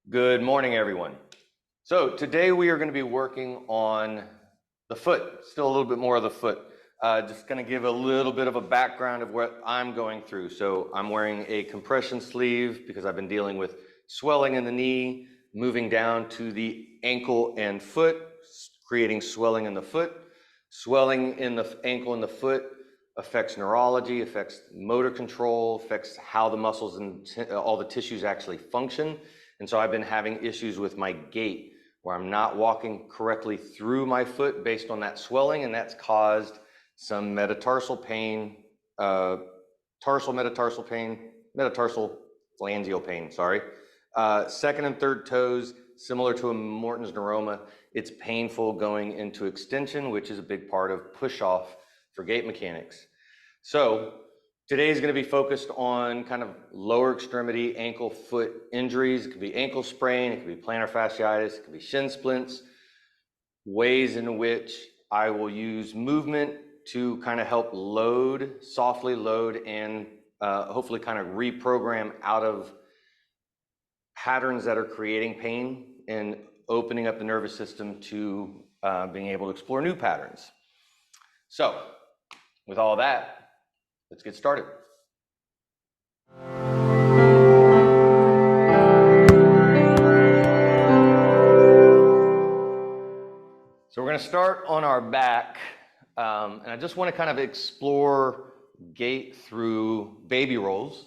Good morning, everyone. So today we are going to be working on the foot, still a little bit more of the foot. Just going to give a little bit of a background of what I'm going through. So I'm wearing a compression sleeve because I've been dealing with swelling in the knee, moving down to the ankle and foot, creating swelling in the foot. Swelling in the ankle and the foot affects neurology, affects motor control, affects how the muscles and all the tissues actually function. And so I've been having issues with my gait where I'm not walking correctly through my foot based on that swelling, and that's caused some metatarsal pain, metatarsal phalangeal pain, sorry. Second and third toes, similar to a Morton's neuroma, it's painful going into extension, which is a big part of push-off for gait mechanics. So today is going to be focused on kind of lower extremity ankle foot injuries. It could be ankle sprain, it could be plantar fasciitis, it could be shin splints, ways in which I will use movement to kind of help softly load, and hopefully kind of reprogram out of patterns that are creating pain and opening up the nervous system to being able to explore new patterns. So with all that, let's get started. So we're going to start on our back, and I just want to kind of explore gait through baby rolls,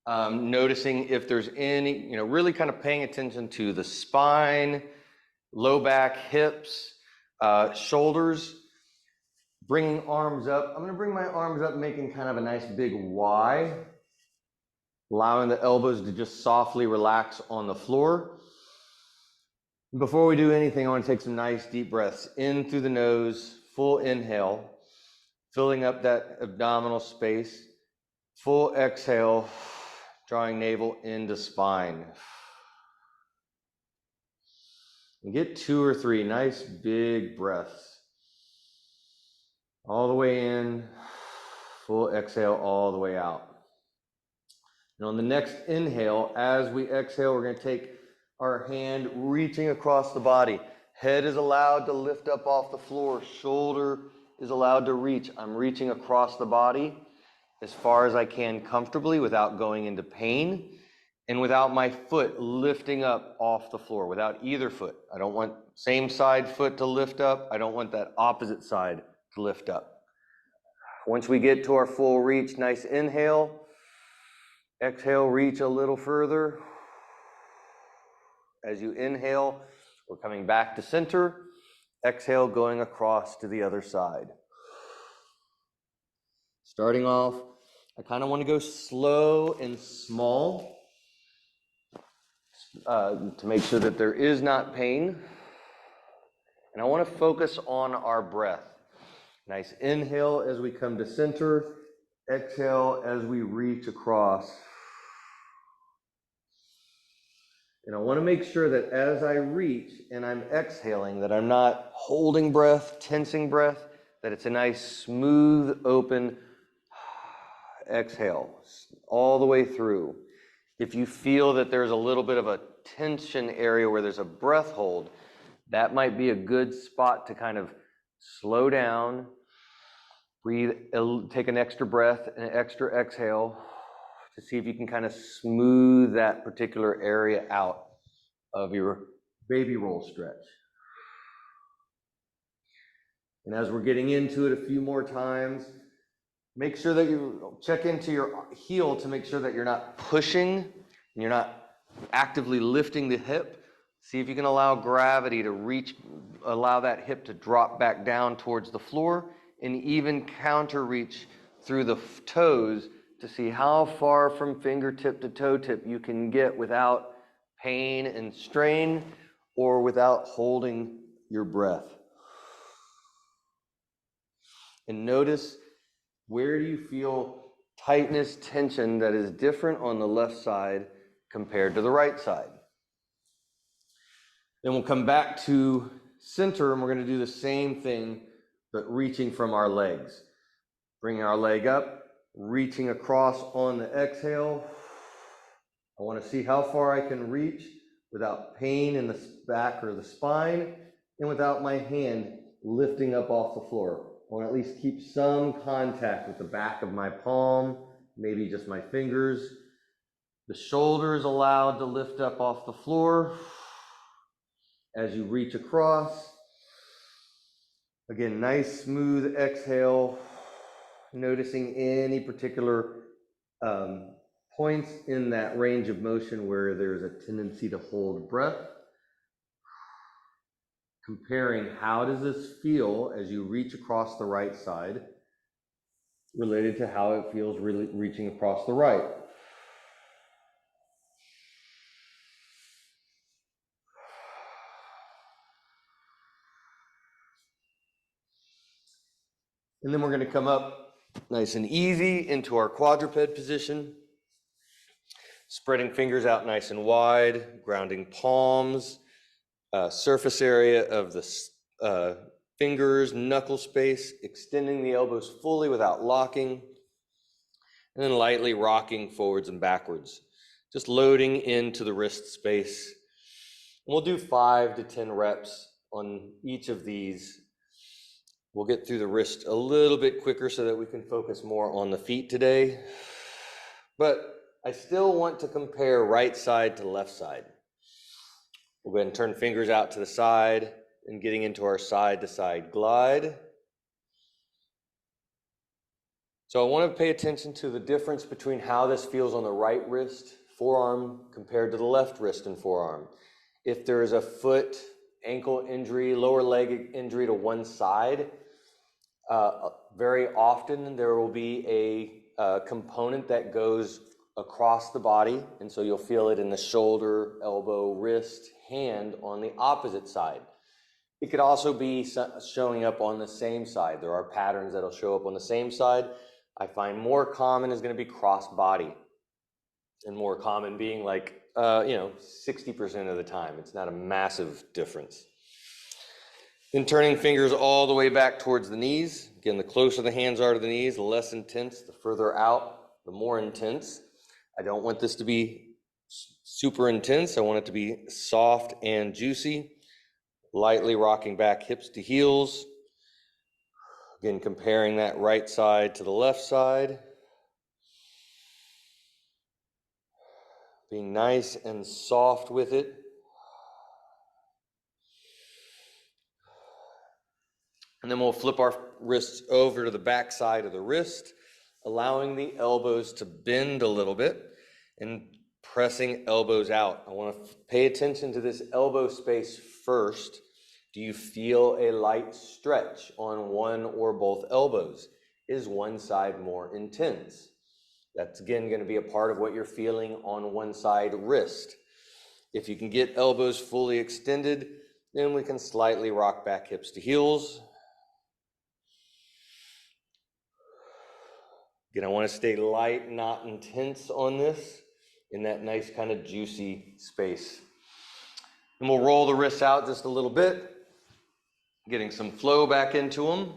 noticing if there's any, really kind of paying attention to the spine, low back, hips, shoulders, bringing arms up. I'm going to bring my arms up, making kind of a nice big Y, allowing the elbows to just softly relax on the floor. Before we do anything, I want to take some nice deep breaths in through the nose, full inhale, filling up that abdominal space, full exhale, drawing navel into spine. And get 2 or 3 nice big breaths. All the way in, full exhale all the way out. And on the next inhale, as we exhale, we're going to take our hand reaching across the body. Head is allowed to lift up off the floor. Shoulder is allowed to reach. I'm reaching across the body as far as I can comfortably without going into pain and without my foot lifting up off the floor, without either foot. I don't want same side foot to lift up. I don't want that opposite side to lift up. Once we get to our full reach, nice inhale. Exhale, reach a little further. As you inhale, we're coming back to center. Exhale, going across to the other side. Starting off, I kind of want to go slow and small to make sure that there is not pain. And I want to focus on our breath. Nice inhale as we come to center. Exhale as we reach across. And I want to make sure that as I reach and I'm exhaling, that I'm not holding breath, tensing breath, that it's a nice, smooth, open exhale all the way through. If you feel that there's a little bit of a tension area where there's a breath hold, that might be a good spot to kind of slow down, breathe, take an extra breath, an extra exhale, to see if you can kind of smooth that particular area out of your baby roll stretch. And as we're getting into it a few more times, make sure that you check into your heel to make sure that you're not pushing and you're not actively lifting the hip. See if you can allow gravity to reach, allow that hip to drop back down towards the floor, and even counter reach through the toes to see how far from fingertip to toe tip you can get without pain and strain or without holding your breath. And notice, where do you feel tightness, tension that is different on the left side compared to the right side? Then we'll come back to center and we're going to do the same thing, but reaching from our legs. Bringing our leg up, reaching across on the exhale. I want to see how far I can reach without pain in the back or the spine, and without my hand lifting up off the floor. I want to at least keep some contact with the back of my palm, maybe just my fingers. The shoulder is allowed to lift up off the floor as you reach across. Again, nice smooth exhale, noticing any particular points in that range of motion where there's a tendency to hold breath. Comparing how does this feel as you reach across the right side related to how it feels really reaching across the right. And then we're going to come up nice and easy into our quadruped position. Spreading fingers out nice and wide, grounding palms, surface area of the fingers, knuckle space, extending the elbows fully without locking, and then lightly rocking forwards and backwards, just loading into the wrist space. And we'll do 5 to 10 reps on each of these. We'll get through the wrist a little bit quicker so that we can focus more on the feet today. But I still want to compare right side to left side. We'll go ahead and turn fingers out to the side and getting into our side to side glide. So I want to pay attention to the difference between how this feels on the right wrist, forearm, compared to the left wrist and forearm. If there is a foot, ankle injury, lower leg injury to one side, very often there will be a component that goes across the body, and so you'll feel it in the shoulder, elbow, wrist, hand on the opposite side. It could also be showing up on the same side. There are patterns that'll show up on the same side. I find more common is going to be cross body, and more common being like 60% of the time. It's not a massive difference. Then turning fingers all the way back towards the knees. Again, the closer the hands are to the knees, the less intense. The further out, the more intense. I don't want this to be super intense. I want it to be soft and juicy. Lightly rocking back hips to heels. Again, comparing that right side to the left side. Being nice and soft with it. And then we'll flip our wrists over to the back side of the wrist, allowing the elbows to bend a little bit and pressing elbows out. I want to pay attention to this elbow space first. Do you feel a light stretch on one or both elbows? Is one side more intense? That's again going to be a part of what you're feeling on one side wrist. If you can get elbows fully extended, then we can slightly rock back hips to heels. Again, I want to stay light, not intense on this, in that nice kind of juicy space. And we'll roll the wrists out just a little bit, getting some flow back into them.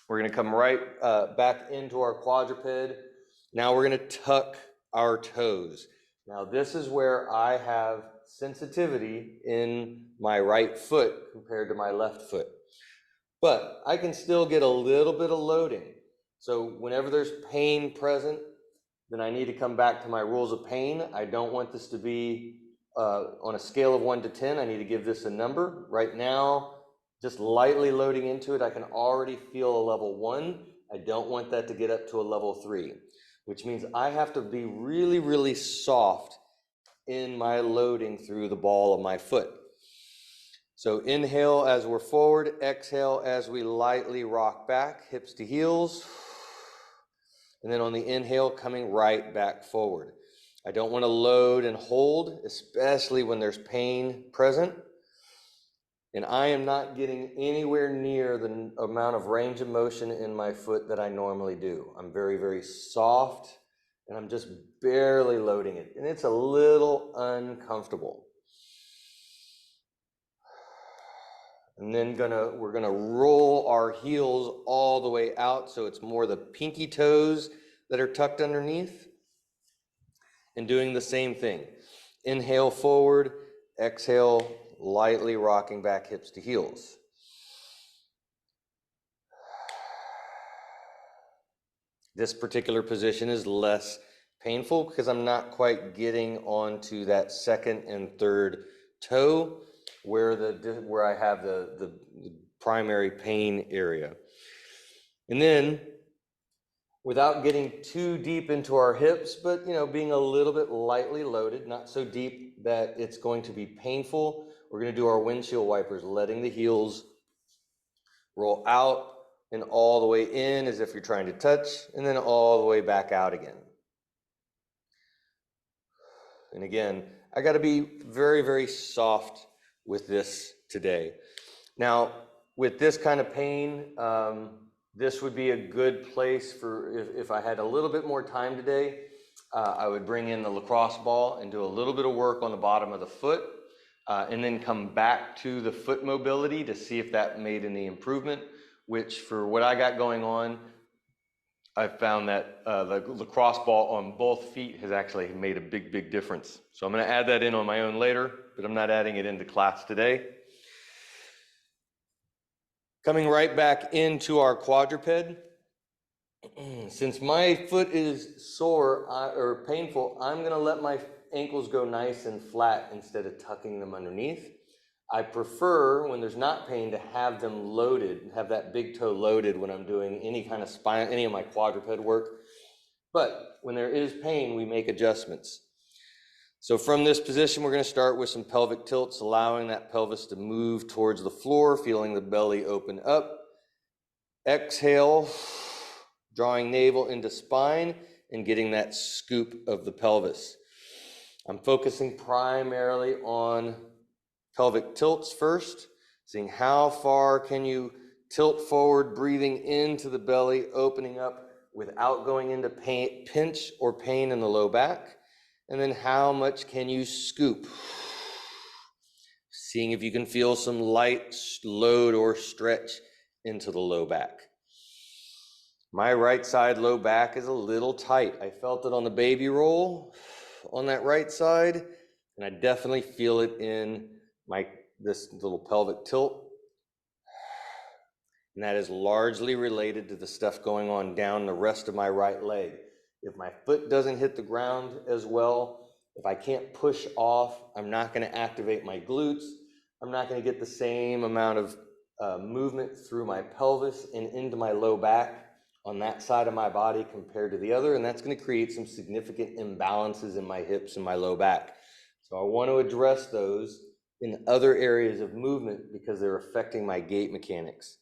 We're going to come right back into our quadruped. Now we're going to tuck our toes. Now this is where I have sensitivity in my right foot compared to my left foot. But I can still get a little bit of loading. So whenever there's pain present, then I need to come back to my rules of pain. I don't want this to be on a scale of 1 to 10. I need to give this a number. Right now, just lightly loading into it, I can already feel a level 1. I don't want that to get up to a level 3, which means I have to be really, really soft in my loading through the ball of my foot. So inhale as we're forward, exhale as we lightly rock back, hips to heels. And then on the inhale, coming right back forward. I don't want to load and hold, especially when there's pain present. And I am not getting anywhere near the amount of range of motion in my foot that I normally do. I'm very, very soft, and I'm just barely loading it. And it's a little uncomfortable. And then we're gonna roll our heels all the way out so it's more the pinky toes that are tucked underneath. And doing the same thing. Inhale forward, Exhale, lightly rocking back hips to heels. This particular position is less painful because I'm not quite getting onto that second and third toe where I have the primary pain area. And then, without getting too deep into our hips, but being a little bit lightly loaded, not so deep that it's going to be painful, we're going to do our windshield wipers, letting the heels roll out and all the way in as if you're trying to touch, and then all the way back out again. And again, I got to be very, very soft with this today. Now, with this kind of pain, this would be a good place for, if I had a little bit more time today, I would bring in the lacrosse ball and do a little bit of work on the bottom of the foot, and then come back to the foot mobility to see if that made any improvement, which for what I got going on, I found that the lacrosse ball on both feet has actually made a big, big difference. So I'm going to add that in on my own later, but I'm not adding it into class today. Coming right back into our quadruped. Since my foot is sore or painful, I'm going to let my ankles go nice and flat instead of tucking them underneath. I prefer, when there's not pain, to have them loaded, have that big toe loaded when I'm doing any kind of spine, any of my quadruped work. But when there is pain, we make adjustments. So from this position, we're going to start with some pelvic tilts, allowing that pelvis to move towards the floor, feeling the belly open up. Exhale, drawing navel into spine and getting that scoop of the pelvis. I'm focusing primarily on pelvic tilts first, seeing how far can you tilt forward, breathing into the belly, opening up without going into pain, pinch or pain in the low back. And then how much can you scoop? Seeing if you can feel some light load or stretch into the low back. My right side low back is a little tight. I felt it on the baby roll on that right side, and I definitely feel it in this little pelvic tilt. And that is largely related to the stuff going on down the rest of my right leg. If my foot doesn't hit the ground as well, if I can't push off, I'm not going to activate my glutes. I'm not going to get the same amount of movement through my pelvis and into my low back on that side of my body compared to the other, and that's going to create some significant imbalances in my hips and my low back. So I want to address those in other areas of movement because they're affecting my gait mechanics.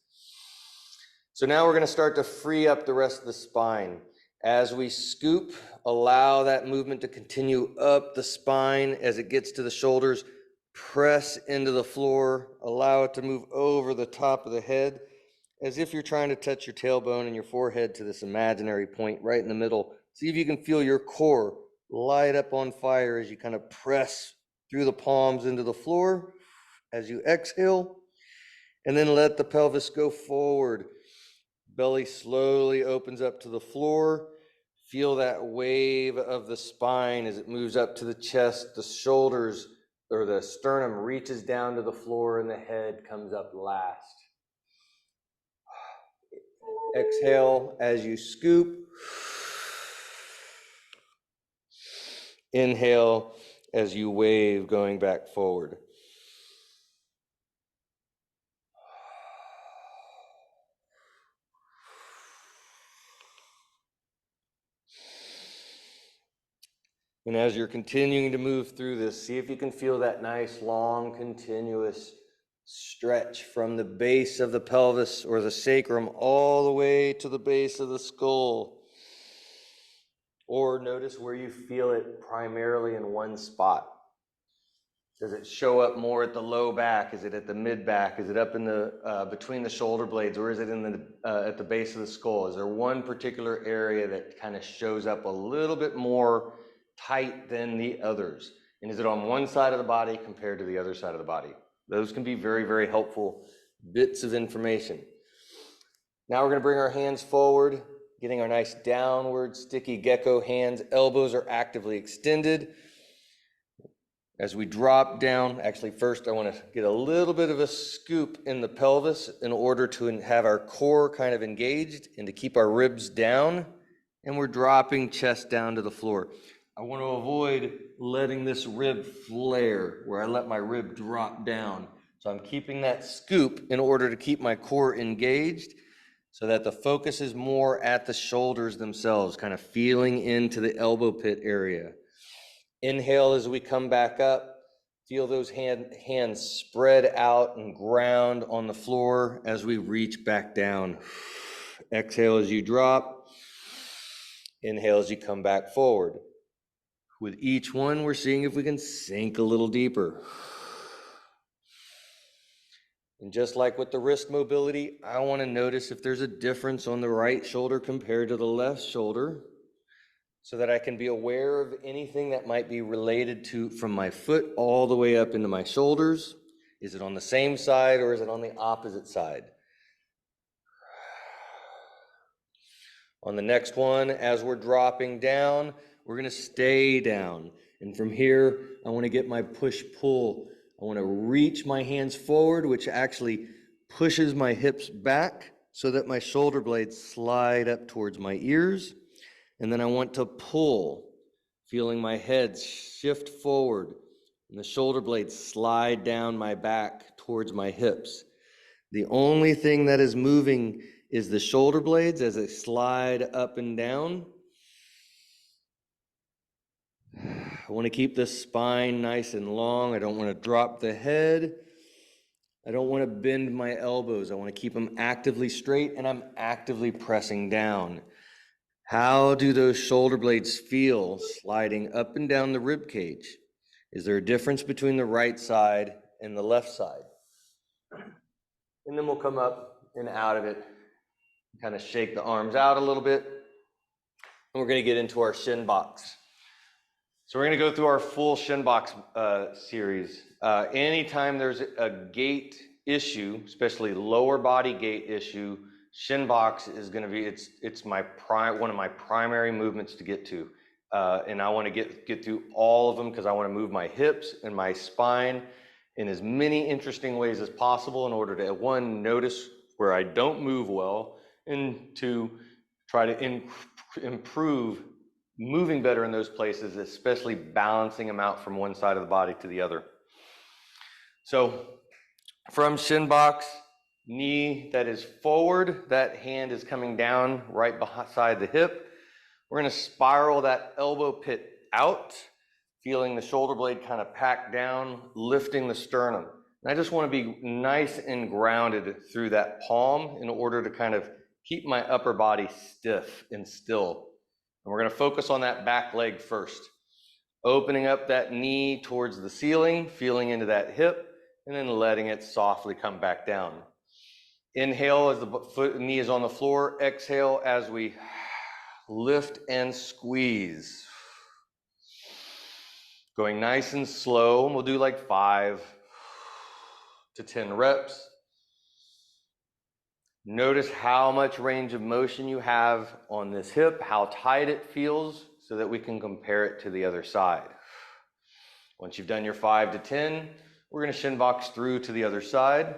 So now we're going to start to free up the rest of the spine. As we scoop, allow that movement to continue up the spine as it gets to the shoulders. Press into the floor, allow it to move over the top of the head, as if you're trying to touch your tailbone and your forehead to this imaginary point right in the middle. See if you can feel your core light up on fire as you kind of press through the palms into the floor as you exhale, and then let the pelvis go forward. Belly slowly opens up to the floor. Feel that wave of the spine as it moves up to the chest, the shoulders or the sternum reaches down to the floor, and the head comes up last. Exhale as you scoop. Inhale as you wave, going back forward. And as you're continuing to move through this, see if you can feel that nice, long, continuous stretch from the base of the pelvis or the sacrum all the way to the base of the skull. Or notice where you feel it primarily in one spot. Does it show up more at the low back? Is it at the mid back? Is it up in the between the shoulder blades, or is it in the at the base of the skull? Is there one particular area that kind of shows up a little bit more tight than the others? And is it on one side of the body compared to the other side of the body? Those can be very, very helpful bits of information. Now we're going to bring our hands forward, getting our nice downward sticky gecko hands. Elbows are actively extended. As we drop down, actually first I want to get a little bit of a scoop in the pelvis in order to have our core kind of engaged and to keep our ribs down, and we're dropping chest down to the floor. I want to avoid letting this rib flare where I let my rib drop down. So I'm keeping that scoop in order to keep my core engaged so that the focus is more at the shoulders themselves, kind of feeling into the elbow pit area. Inhale as we come back up. Feel those hands spread out and ground on the floor as we reach back down. Exhale as you drop. Inhale as you come back forward. With each one, we're seeing if we can sink a little deeper. And just like with the wrist mobility, I want to notice if there's a difference on the right shoulder compared to the left shoulder, so that I can be aware of anything that might be related to from my foot all the way up into my shoulders. Is it on the same side or is it on the opposite side? On the next one, as we're dropping down, we're going to stay down. And from here, I want to get my push-pull. I want to reach my hands forward, which actually pushes my hips back so that my shoulder blades slide up towards my ears. And then I want to pull, feeling my head shift forward and the shoulder blades slide down my back towards my hips. The only thing that is moving is the shoulder blades as they slide up and down. I want to keep the spine nice and long. I don't want to drop the head. I don't want to bend my elbows. I want to keep them actively straight, and I'm actively pressing down. How do those shoulder blades feel sliding up and down the rib cage? Is there a difference between the right side and the left side? And then we'll come up and out of it, kind of shake the arms out a little bit, and we're going to get into our shin box. So we're going to go through our full shin box series. Anytime there's a gait issue, especially lower body gait issue, shin box is going to be, it's one of my primary movements to get to. And I want to get through all of them because I want to move my hips and my spine in as many interesting ways as possible in order to, one, notice where I don't move well, and two, try to improve moving better in those places, especially balancing them out from one side of the body to the other. So from shin box, knee that is forward, that hand is coming down right beside the hip. We're going to spiral that elbow pit out, feeling the shoulder blade kind of pack down, lifting the sternum. And I just want to be nice and grounded through that palm in order to kind of keep my upper body stiff and still. And we're going to focus on that back leg first. Opening up that knee towards the ceiling, feeling into that hip, and then letting it softly come back down. Inhale as the knee is on the floor. Exhale as we lift and squeeze. Going nice and slow, and we'll do like 5 to 10 reps. Notice how much range of motion you have on this hip, how tight it feels, so that we can compare it to the other side. Once you've done your 5 to 10, we're going to shin box through to the other side.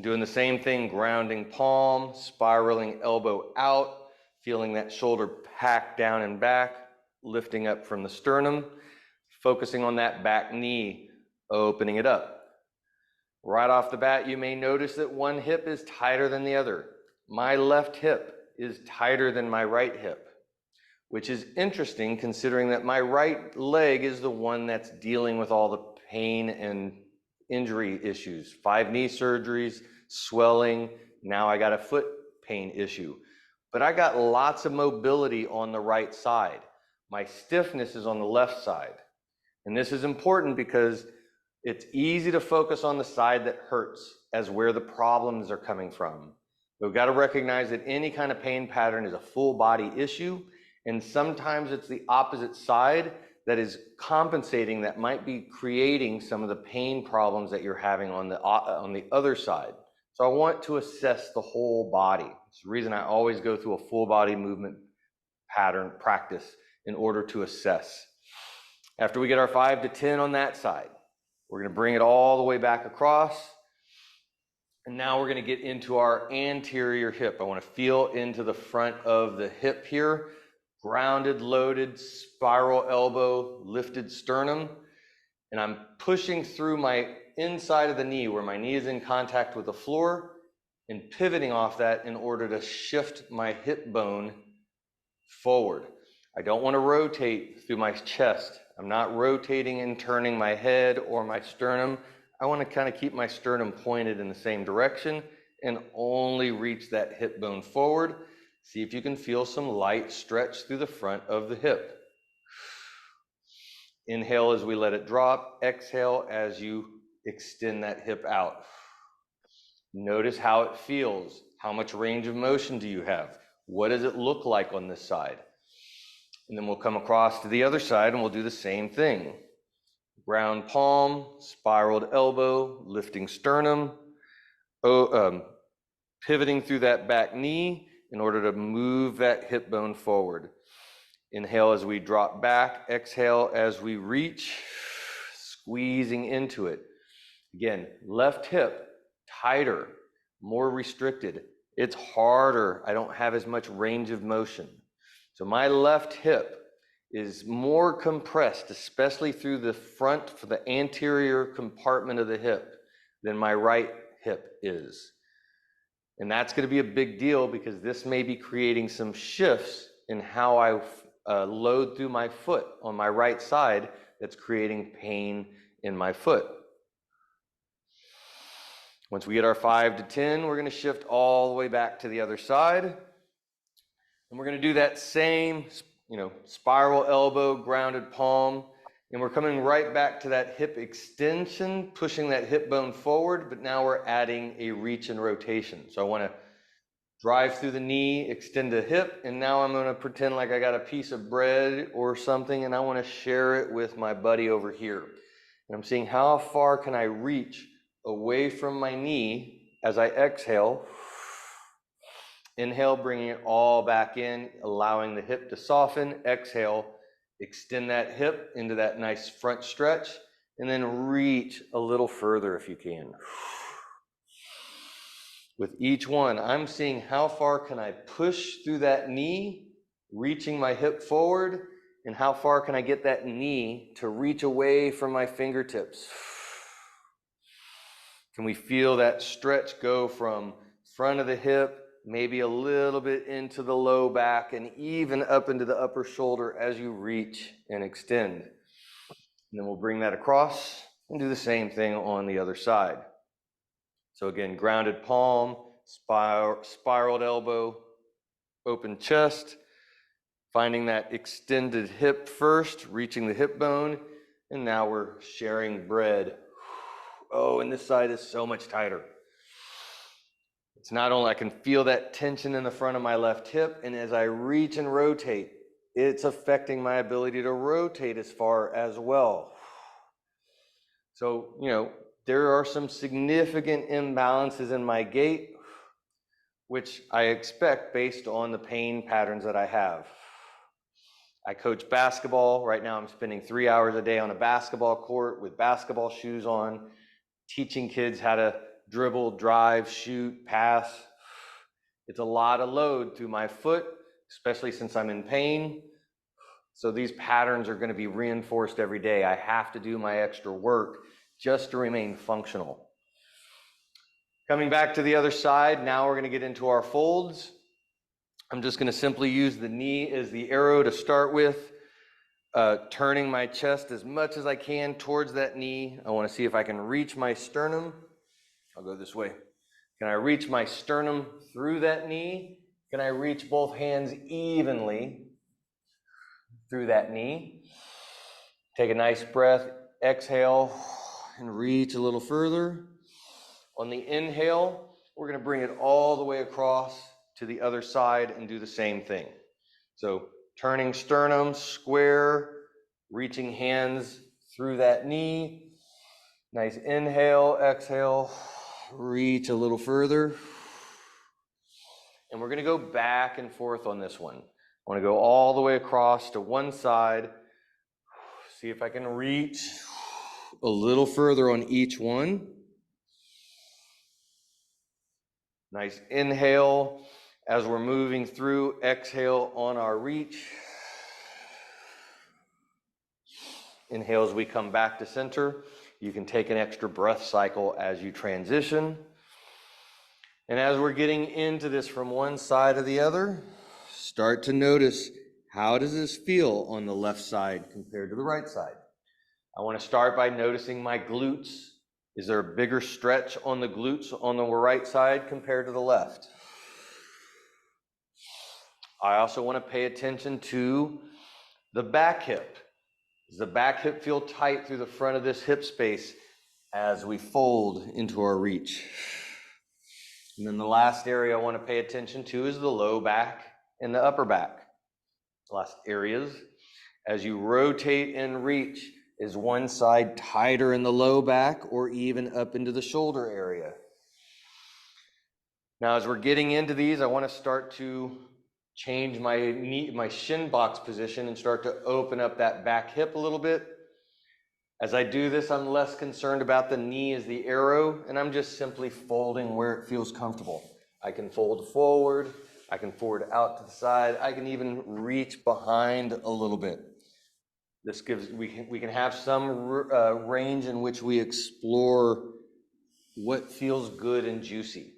Doing the same thing, grounding palm, spiraling elbow out, feeling that shoulder pack down and back, lifting up from the sternum, focusing on that back knee, opening it up. Right off the bat, you may notice that one hip is tighter than the other. My left hip is tighter than my right hip, which is interesting considering that my right leg is the one that's dealing with all the pain and injury issues. 5 knee surgeries, swelling, now I got a foot pain issue. But I got lots of mobility on the right side. My stiffness is on the left side. And this is important because it's easy to focus on the side that hurts as where the problems are coming from. We've got to recognize that any kind of pain pattern is a full body issue, and sometimes it's the opposite side that is compensating, that might be creating some of the pain problems that you're having on the other side. So I want to assess the whole body. It's the reason I always go through a full body movement pattern practice in order to assess. After we get our 5 to 10 on that side, we're going to bring it all the way back across. And now we're going to get into our anterior hip. I want to feel into the front of the hip here. Grounded, loaded, spiral elbow, lifted sternum. And I'm pushing through my inside of the knee where my knee is in contact with the floor and pivoting off that in order to shift my hip bone forward. I don't want to rotate through my chest. I'm not rotating and turning my head or my sternum. I want to kind of keep my sternum pointed in the same direction and only reach that hip bone forward. See if you can feel some light stretch through the front of the hip. Inhale as we let it drop. Exhale as you extend that hip out. Notice how it feels. How much range of motion do you have? What does it look like on this side? And then we'll come across to the other side and we'll do the same thing. Round palm, spiraled elbow, lifting sternum, pivoting through that back knee in order to move that hip bone forward. Inhale as we drop back, exhale as we reach, squeezing into it. Again, left hip, tighter, more restricted. It's harder. I don't have as much range of motion. So my left hip is more compressed, especially through the front for the anterior compartment of the hip than my right hip is. And that's going to be a big deal because this may be creating some shifts in how I load through my foot on my right side that's creating pain in my foot. Once we get our 5 to 10, we're going to shift all the way back to the other side. And we're going to do that same, spiral elbow, grounded palm. And we're coming right back to that hip extension, pushing that hip bone forward, but now we're adding a reach and rotation. So I want to drive through the knee, extend the hip, and now I'm going to pretend like I got a piece of bread or something, and I want to share it with my buddy over here. And I'm seeing how far can I reach away from my knee as I exhale. Inhale, bringing it all back in, allowing the hip to soften. Exhale, extend that hip into that nice front stretch, and then reach a little further if you can. With each one, I'm seeing how far can I push through that knee, reaching my hip forward, and how far can I get that knee to reach away from my fingertips. Can we feel that stretch go from front of the hip, maybe a little bit into the low back, and even up into the upper shoulder as you reach and extend. And then we'll bring that across and do the same thing on the other side. So again, grounded palm, spiraled elbow, open chest, finding that extended hip first, reaching the hip bone, and now we're sharing bread. Oh, and this side is so much tighter. It's not only I can feel that tension in the front of my left hip, and as I reach and rotate, it's affecting my ability to rotate as far as well. So, there are some significant imbalances in my gait, which I expect based on the pain patterns that I have. I coach basketball. Right now I'm spending 3 hours a day on a basketball court with basketball shoes on, teaching kids how to dribble, drive, shoot, pass. It's a lot of load through my foot, especially since I'm in pain. So these patterns are going to be reinforced every day. I have to do my extra work just to remain functional. Coming back to the other side, now we're going to get into our folds. I'm just going to simply use the knee as the arrow to start with, turning my chest as much as I can towards that knee. I want to see if I can reach my sternum. I'll go this way. Can I reach my sternum through that knee? Can I reach both hands evenly through that knee? Take a nice breath, exhale, and reach a little further. On the inhale, we're going to bring it all the way across to the other side and do the same thing. So turning sternum, square, reaching hands through that knee. Nice inhale, exhale, reach a little further. And we're going to go back and forth on this one. I want to go all the way across to one side. See if I can reach a little further on each one. Nice inhale as we're moving through. Exhale on our reach. Inhale as we come back to center. You can take an extra breath cycle as you transition. And as we're getting into this from one side to the other, start to notice, how does this feel on the left side compared to the right side? I want to start by noticing my glutes. Is there a bigger stretch on the glutes on the right side compared to the left? I also want to pay attention to the back hip. Does the back hip feel tight through the front of this hip space as we fold into our reach? And then the last area I want to pay attention to is the low back and the upper back. Last areas. As you rotate and reach, is one side tighter in the low back or even up into the shoulder area? Now, as we're getting into these, I want to start to change my shin box position and start to open up that back hip a little bit. As I do this, I'm less concerned about the knee as the arrow, and I'm just simply folding where it feels comfortable. I can fold forward, I can forward out to the side, I can even reach behind a little bit. This gives, we can have some range in which we explore what feels good and juicy,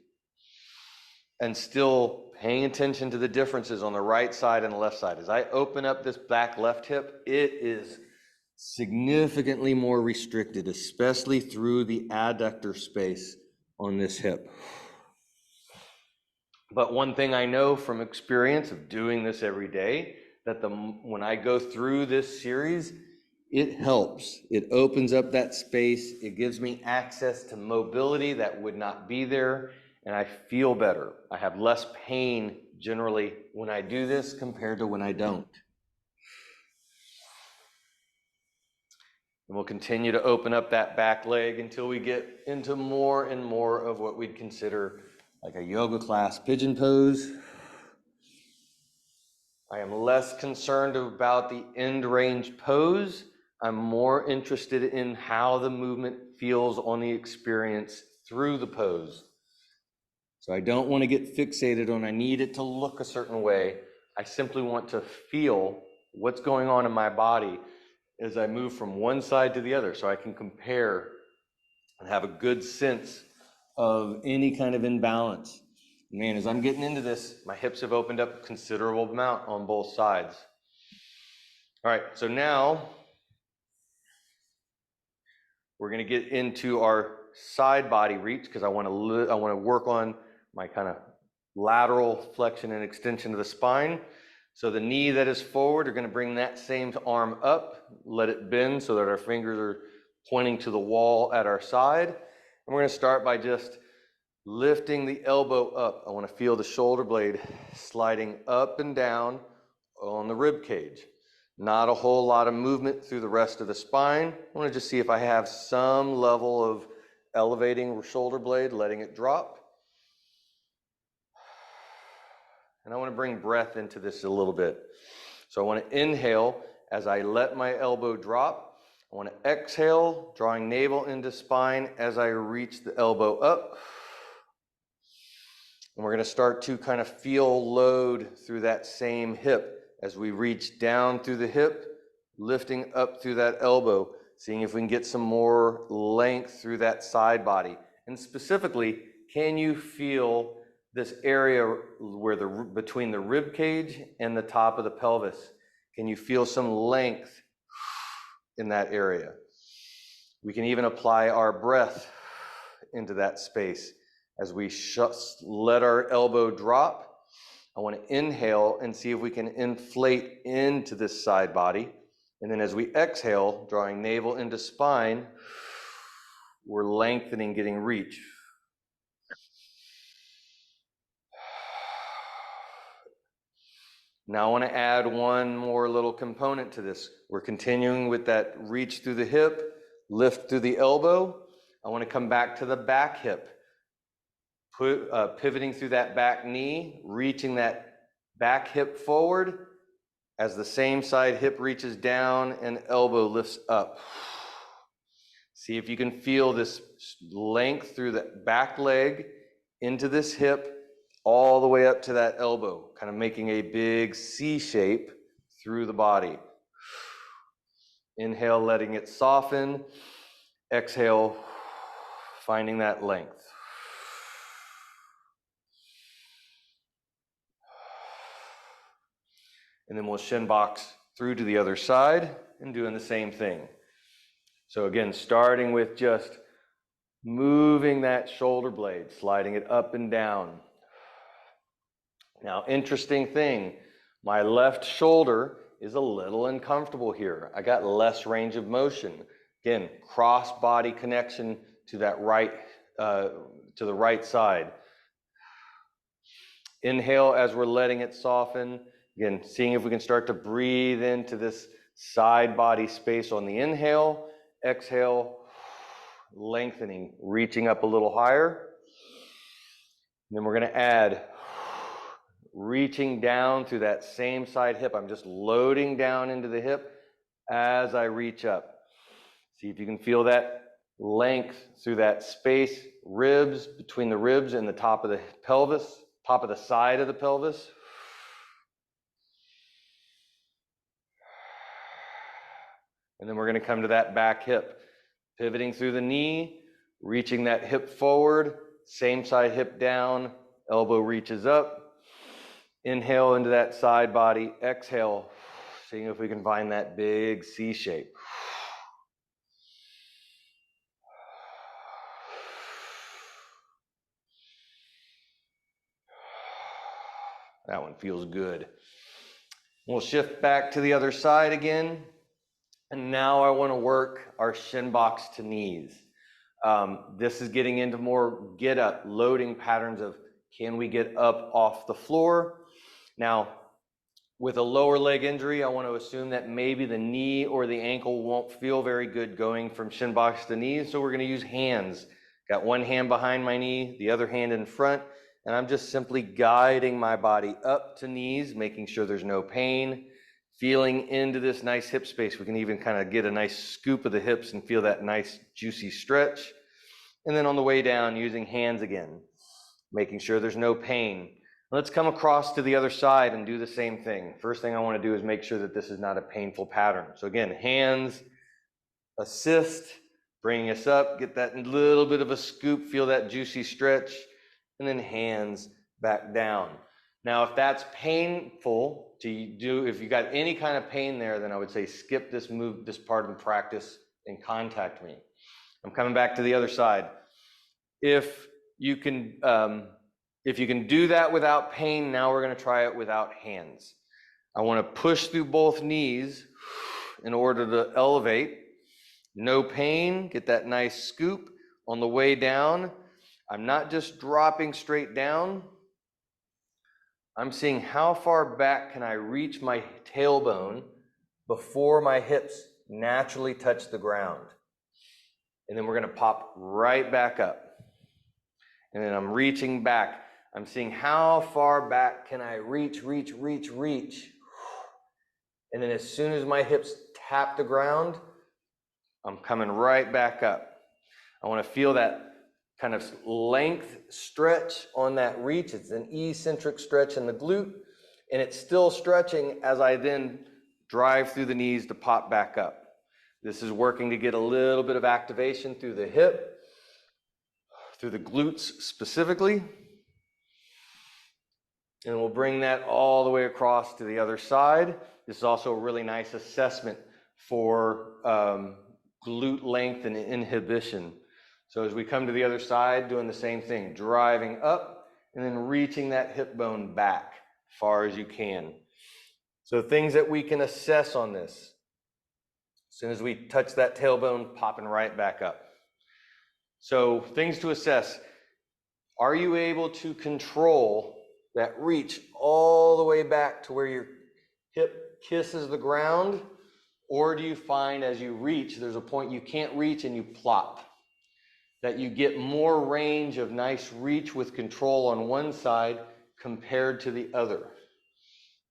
and still paying attention to the differences on the right side and the left side. As I open up this back left hip, it is significantly more restricted, especially through the adductor space on this hip. But one thing I know from experience of doing this every day, that when I go through this series, it helps. It opens up that space. It gives me access to mobility that would not be there, and I feel better. I have less pain generally when I do this compared to when I don't. And we'll continue to open up that back leg until we get into more and more of what we'd consider like a yoga class pigeon pose. I am less concerned about the end range pose. I'm more interested in how the movement feels on the experience through the pose. So I don't want to get fixated on I need it to look a certain way. I simply want to feel what's going on in my body as I move from one side to the other, so I can compare and have a good sense of any kind of imbalance. Man, as I'm getting into this, my hips have opened up a considerable amount on both sides. All right, so now we're going to get into our side body reach, because I want to work on my kind of lateral flexion and extension of the spine. So the knee that is forward, are going to bring that same arm up, let it bend so that our fingers are pointing to the wall at our side. And we're going to start by just lifting the elbow up. I want to feel the shoulder blade sliding up and down on the rib cage. Not a whole lot of movement through the rest of the spine. I want to just see if I have some level of elevating shoulder blade, letting it drop. And I want to bring breath into this a little bit. So I want to inhale as I let my elbow drop. I want to exhale, drawing navel into spine as I reach the elbow up. And we're going to start to kind of feel load through that same hip as we reach down through the hip, lifting up through that elbow, seeing if we can get some more length through that side body. And specifically, can you feel this area where between the rib cage and the top of the pelvis? Can you feel some length in that area? We can even apply our breath into that space as we let our elbow drop. I want to inhale and see if we can inflate into this side body. And then as we exhale, drawing navel into spine, we're lengthening, getting reach. Now I want to add one more little component to this. We're continuing with that reach through the hip, lift through the elbow. I want to come back to the back hip, pivoting through that back knee, reaching that back hip forward, As the same side hip reaches down and elbow lifts up. See if you can feel this length through the back leg into this hip, all the way up to that elbow, kind of making a big C shape through the body. Inhale, letting it soften. Exhale, finding that length. And then we'll shin box through to the other side and doing the same thing. So again, starting with just moving that shoulder blade, sliding it up and down. Now, interesting thing, my left shoulder is a little uncomfortable here. I got less range of motion. Again, cross body connection to that to the right side. Inhale as we're letting it soften. Again, seeing if we can start to breathe into this side body space on the inhale. Exhale, lengthening, reaching up a little higher. And then we're going to add reaching down through that same side hip. I'm just loading down into the hip as I reach up. See if you can feel that length through that space, ribs, between the ribs and the top of the pelvis, top of the side of the pelvis. And then we're going to come to that back hip, pivoting through the knee, reaching that hip forward, same side hip down, elbow reaches up. Inhale into that side body, exhale, seeing if we can find that big C shape. That one feels good. We'll shift back to the other side again. And now I want to work our shin box to knees. This is getting into more get up, loading patterns of can we get up off the floor? Now, with a lower leg injury, I want to assume that maybe the knee or the ankle won't feel very good going from shin box to knees, so we're going to use hands. Got one hand behind my knee, the other hand in front, and I'm just simply guiding my body up to knees, making sure there's no pain, feeling into this nice hip space. We can even kind of get a nice scoop of the hips and feel that nice juicy stretch. And then on the way down, using hands again, making sure there's no pain. Let's come across to the other side and do the same thing. First thing I want to do is make sure that this is not a painful pattern. So again, hands assist, bringing us up, get that little bit of a scoop, feel that juicy stretch, and then hands back down. Now, if that's painful to do, if you got any kind of pain there, then I would say skip this move, this part of practice, and contact me. I'm coming back to the other side. If you can do that without pain, now we're going to try it without hands. I want to push through both knees in order to elevate. No pain, get that nice scoop. On the way down, I'm not just dropping straight down. I'm seeing how far back can I reach my tailbone before my hips naturally touch the ground. And then we're going to pop right back up. And then I'm reaching back. I'm seeing how far back can I reach. And then as soon as my hips tap the ground, I'm coming right back up. I want to feel that kind of length stretch on that reach. It's an eccentric stretch in the glute, and it's still stretching as I then drive through the knees to pop back up. This is working to get a little bit of activation through the hip, through the glutes specifically. And we'll bring that all the way across to the other side. This is also a really nice assessment for glute length and inhibition. So as we come to the other side, doing the same thing, driving up and then reaching that hip bone back as far as you can. So things that we can assess on this. As soon as we touch that tailbone, popping right back up. So things to assess. Are you able to control that reach all the way back to where your hip kisses the ground? Or do you find as you reach, there's a point you can't reach and you plop? That you get more range of nice reach with control on one side compared to the other.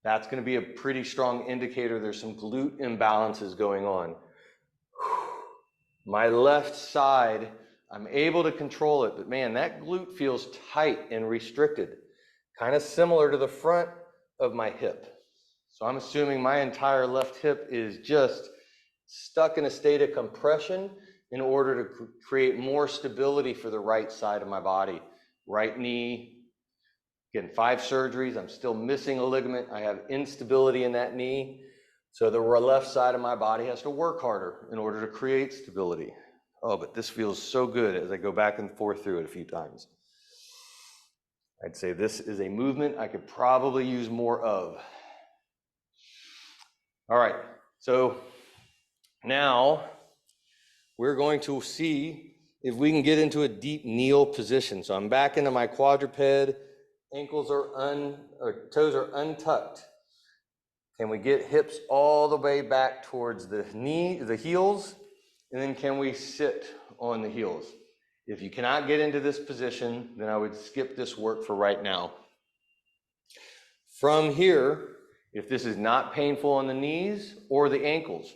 That's going to be a pretty strong indicator there's some glute imbalances going on. My left side, I'm able to control it, but man, that glute feels tight and restricted, kind of similar to the front of my hip. So I'm assuming my entire left hip is just stuck in a state of compression in order to create more stability for the right side of my body. Right knee, again, 5 surgeries, I'm still missing a ligament. I have instability in that knee. So the left side of my body has to work harder in order to create stability. Oh, but this feels so good as I go back and forth through it a few times. I'd say this is a movement I could probably use more of. All right, so now we're going to see if we can get into a deep kneel position. So I'm back into my quadruped, ankles are toes are untucked. Can we get hips all the way back towards the heels? And then can we sit on the heels? If you cannot get into this position, then I would skip this work for right now. From here, if this is not painful on the knees or the ankles,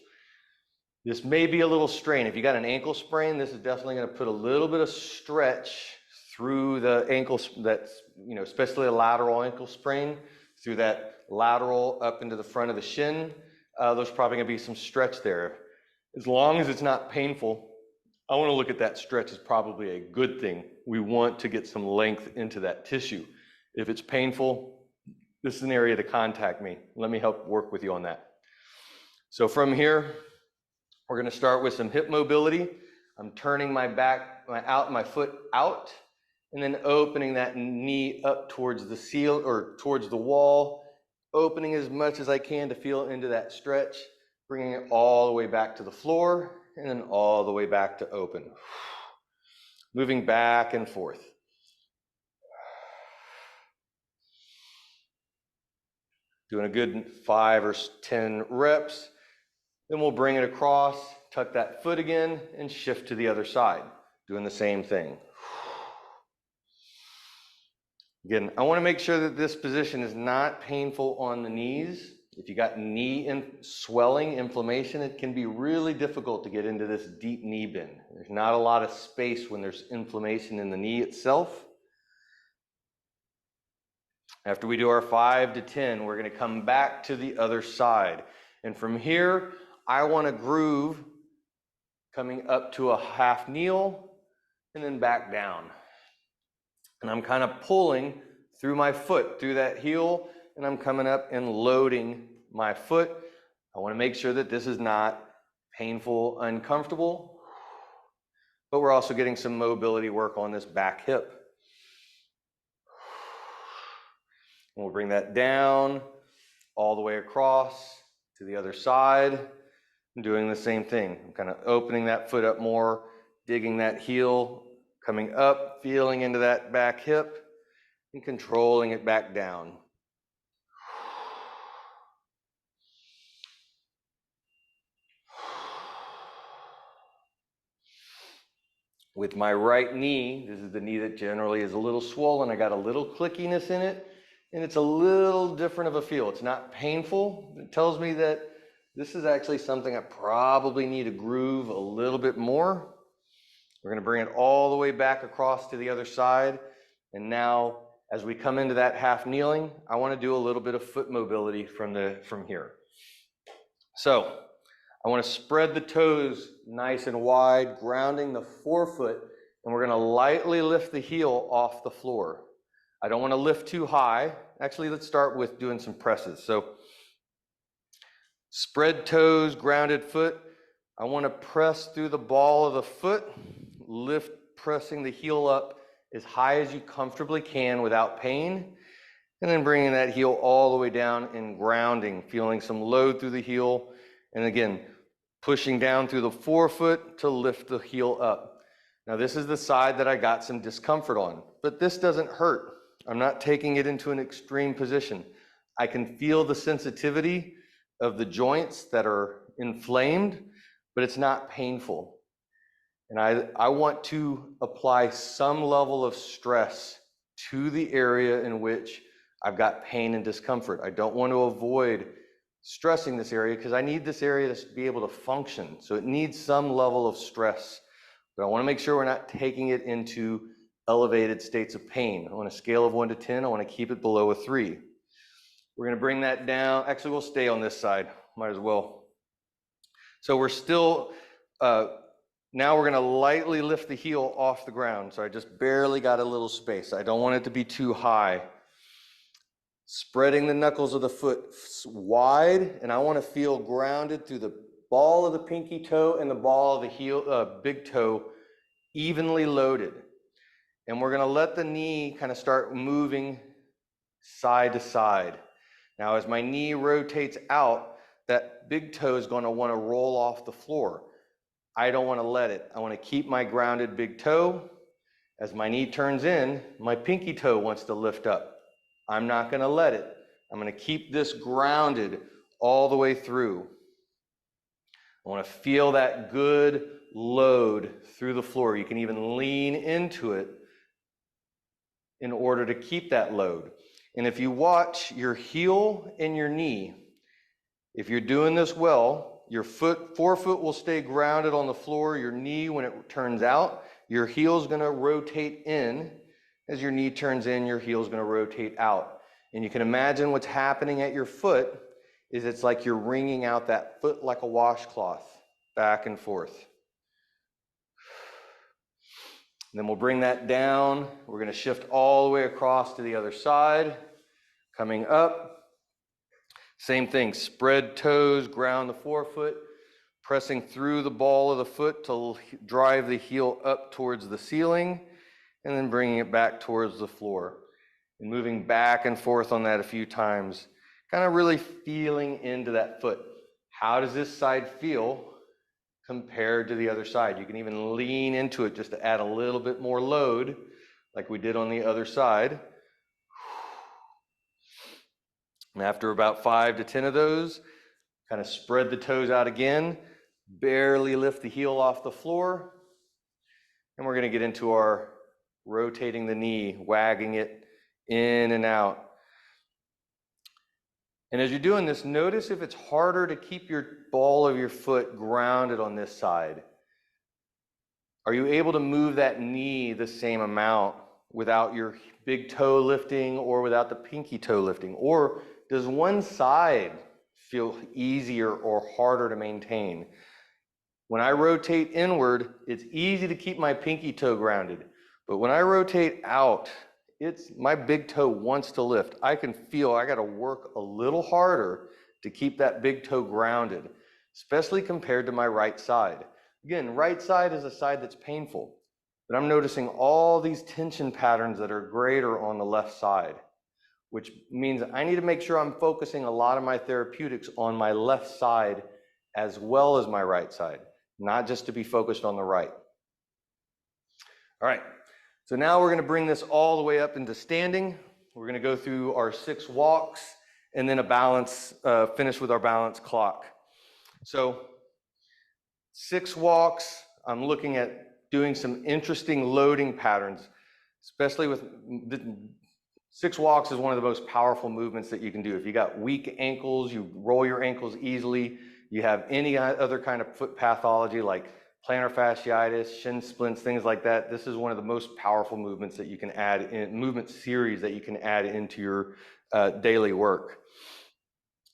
this may be a little strain. If you got an ankle sprain, this is definitely going to put a little bit of stretch through the ankles, that's, especially a lateral ankle sprain, through that lateral up into the front of the shin. There's probably going to be some stretch there. As long as it's not painful, I want to look at that stretch as probably a good thing. We want to get some length into that tissue. If it's painful, this is an area to contact me. Let me help work with you on that. So from here, we're going to start with some hip mobility. I'm turning my foot out, and then opening that knee up towards the seal or towards the wall, opening as much as I can to feel into that stretch, bringing it all the way back to the floor, and then all the way back to open. Moving back and forth. Doing a good 5 or 10 reps. Then we'll bring it across, tuck that foot again, and shift to the other side, doing the same thing. Again, I want to make sure that this position is not painful on the knees. If you got knee swelling, inflammation, it can be really difficult to get into this deep knee bend. There's not a lot of space when there's inflammation in the knee itself. After we do our 5 to 10, we're going to come back to the other side. And from here, I want to groove coming up to a half kneel and then back down. And I'm kind of pulling through my foot, through that heel, and I'm coming up and loading my foot. I want to make sure that this is not painful, uncomfortable, but we're also getting some mobility work on this back hip. And we'll bring that down all the way across to the other side and doing the same thing. I'm kind of opening that foot up more, digging that heel, coming up, feeling into that back hip, and controlling it back down. With my right knee, this is the knee that generally is a little swollen. I got a little clickiness in it, and it's a little different of a feel. It's not painful. It tells me that this is actually something I probably need to groove a little bit more. We're going to bring it all the way back across to the other side. And now, as we come into that half kneeling, I want to do a little bit of foot mobility from here. So I want to spread the toes nice and wide, grounding the forefoot, and we're going to lightly lift the heel off the floor. I don't want to lift too high. Actually, let's start with doing some presses. So spread toes, grounded foot. I want to press through the ball of the foot, pressing the heel up as high as you comfortably can without pain, and then bringing that heel all the way down and grounding, feeling some load through the heel, and again, pushing down through the forefoot to lift the heel up. Now this is the side that I got some discomfort on, but this doesn't hurt. I'm not taking it into an extreme position. I can feel the sensitivity of the joints that are inflamed, but it's not painful. And I want to apply some level of stress to the area in which I've got pain and discomfort. I don't want to avoid stressing this area because I need this area to be able to function. So it needs some level of stress, but I want to make sure we're not taking it into elevated states of pain. On a scale of 1 to 10, I want to keep it below a 3. We're going to bring that down. Actually, we'll stay on this side. Might as well. So we're still, now we're going to lightly lift the heel off the ground. So I just barely got a little space. I don't want it to be too high. Spreading the knuckles of the foot wide, and I want to feel grounded through the ball of the pinky toe and the ball of the heel, big toe, evenly loaded. And we're going to let the knee kind of start moving side to side. Now, as my knee rotates out, that big toe is going to want to roll off the floor. I don't want to let it. I want to keep my grounded big toe. As my knee turns in, my pinky toe wants to lift up. I'm not going to let it. I'm going to keep this grounded all the way through. I want to feel that good load through the floor. You can even lean into it in order to keep that load. And if you watch your heel and your knee, if you're doing this well, your forefoot will stay grounded on the floor. Your knee, when it turns out, your heel's going to rotate in. As your knee turns in, your heel's going to rotate out. And you can imagine what's happening at your foot is it's like you're wringing out that foot like a washcloth, back and forth. And then we'll bring that down. We're going to shift all the way across to the other side. Coming up. Same thing, spread toes, ground the forefoot, pressing through the ball of the foot to drive the heel up towards the ceiling. And then bringing it back towards the floor and moving back and forth on that a few times, kind of really feeling into that foot. How does this side feel compared to the other side? You can even lean into it just to add a little bit more load like we did on the other side. And after about 5 to 10 of those, kind of spread the toes out again, barely lift the heel off the floor, and we're going to get into our rotating the knee, wagging it in and out. And as you're doing this, notice if it's harder to keep your ball of your foot grounded on this side. Are you able to move that knee the same amount without your big toe lifting or without the pinky toe lifting? Or does one side feel easier or harder to maintain? When I rotate inward, it's easy to keep my pinky toe grounded. But when I rotate out, my big toe wants to lift. I can feel I got to work a little harder to keep that big toe grounded, especially compared to my right side. Again, right side is a side that's painful, but I'm noticing all these tension patterns that are greater on the left side, which means I need to make sure I'm focusing a lot of my therapeutics on my left side as well as my right side, not just to be focused on the right. All right. So now we're going to bring this all the way up into standing. We're going to go through our 6 walks and then finish with our balance clock. So 6 walks, I'm looking at doing some interesting loading patterns, especially with 6 walks is one of the most powerful movements that you can do. If you got weak ankles, you roll your ankles easily, you have any other kind of foot pathology like plantar fasciitis, shin splints, things like that, this is one of the most powerful movements that you can add in, movement series that you can add into your daily work.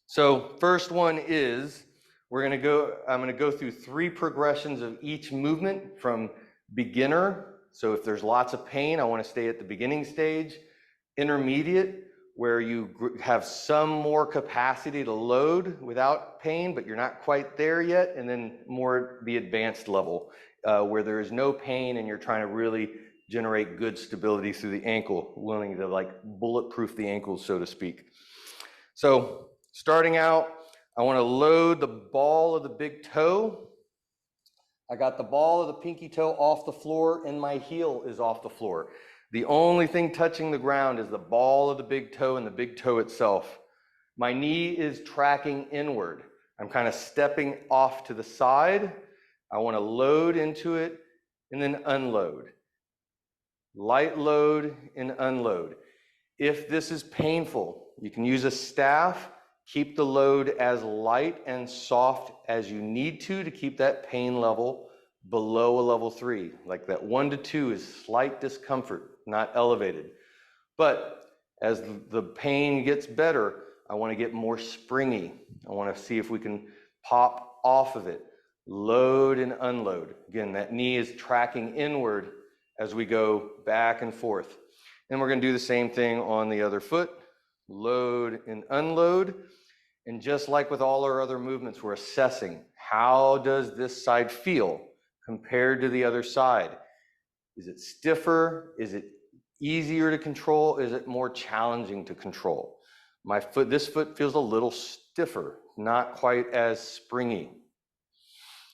So first one is, I'm gonna go through 3 progressions of each movement from beginner. So if there's lots of pain, I wanna stay at the beginning stage. Intermediate, where you have some more capacity to load without pain, but you're not quite there yet. And then more the advanced level, where there is no pain and you're trying to really generate good stability through the ankle, willing to like bulletproof the ankles, so to speak. So starting out, I want to load the ball of the big toe. I got the ball of the pinky toe off the floor and my heel is off the floor. The only thing touching the ground is the ball of the big toe and the big toe itself. My knee is tracking inward. I'm kind of stepping off to the side. I want to load into it and then unload. Light load and unload. If this is painful, you can use a staff. Keep the load as light and soft as you need to keep that pain level below a level 3. Like that 1 to 2 is slight discomfort, not elevated. But as the pain gets better, I want to get more springy. I want to see if we can pop off of it. Load and unload. Again, that knee is tracking inward as we go back and forth. And we're going to do the same thing on the other foot. Load and unload. And just like with all our other movements, we're assessing, how does this side feel compared to the other side? Is it stiffer? Is it easier to control? Is it more challenging to control? This foot feels a little stiffer, not quite as springy.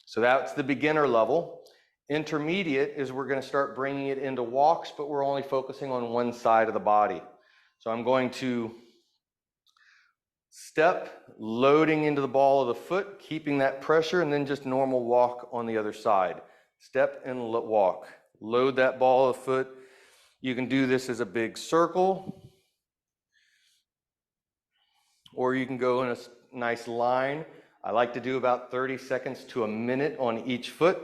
So that's the beginner level. Intermediate is we're going to start bringing it into walks, but we're only focusing on one side of the body. So I'm going to step, loading into the ball of the foot, keeping that pressure, and then just normal walk on the other side. Step and walk. Load that ball of the foot. You can do this as a big circle, or you can go in a nice line. I like to do about 30 seconds to a minute on each foot.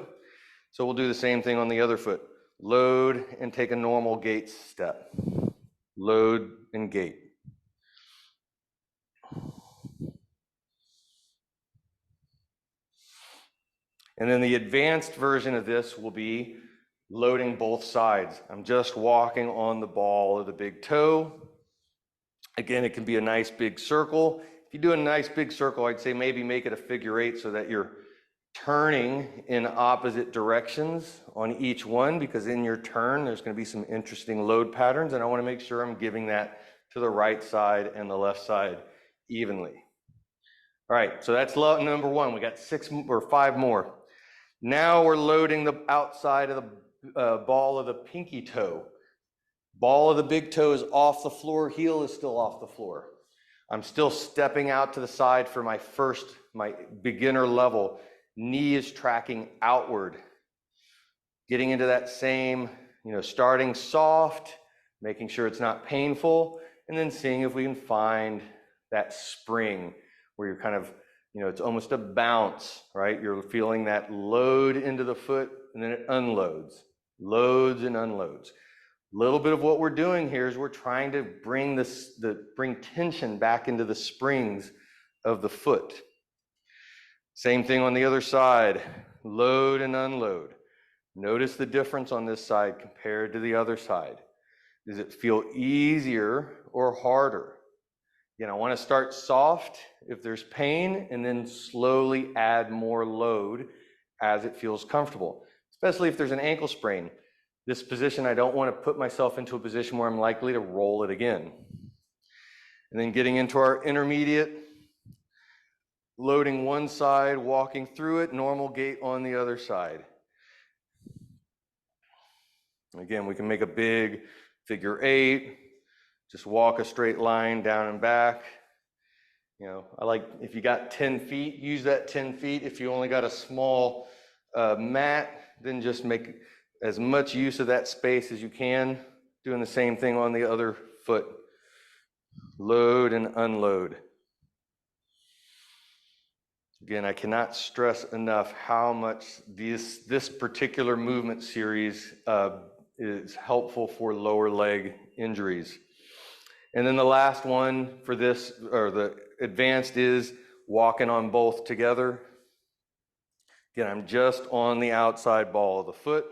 So we'll do the same thing on the other foot. Load and take a normal gait step. Load and gait. And then the advanced version of this will be loading both sides. I'm just walking on the ball of the big toe. Again, it can be a nice big circle. If you do a nice big circle, I'd say maybe make it a figure 8 so that you're turning in opposite directions on each one, because in your turn, there's going to be some interesting load patterns, and I want to make sure I'm giving that to the right side and the left side evenly. All right, so that's number 1. We got 6 or 5 more. Now we're loading the outside of the ball of the pinky toe. Ball of the big toe is off the floor, heel is still off the floor. I'm still stepping out to the side for my beginner level. Knee is tracking outward. Getting into that same, starting soft, making sure it's not painful, and then seeing if we can find that spring where you're kind of, it's almost a bounce, right? You're feeling that load into the foot, and then it unloads. Loads and unloads. A little bit of what we're doing here is we're trying to bring tension back into the springs of the foot. Same thing on the other side. Load and unload. Notice the difference on this side compared to the other side. Does it feel easier or harder? Again, I want to start soft if there's pain, and then slowly add more load as it feels comfortable, especially if there's an ankle sprain. This position, I don't want to put myself into a position where I'm likely to roll it again. And then getting into our intermediate, loading one side, walking through it, normal gait on the other side. Again, we can make a big figure 8, just walk a straight line down and back. I like, if you got 10 feet, use that 10 feet. If you only got a small mat, then just make as much use of that space as you can. Doing the same thing on the other foot. Load and unload. Again, I cannot stress enough how much this particular movement series is helpful for lower leg injuries. And then the last one for this, or the advanced, is walking on both together. Again, I'm just on the outside ball of the foot.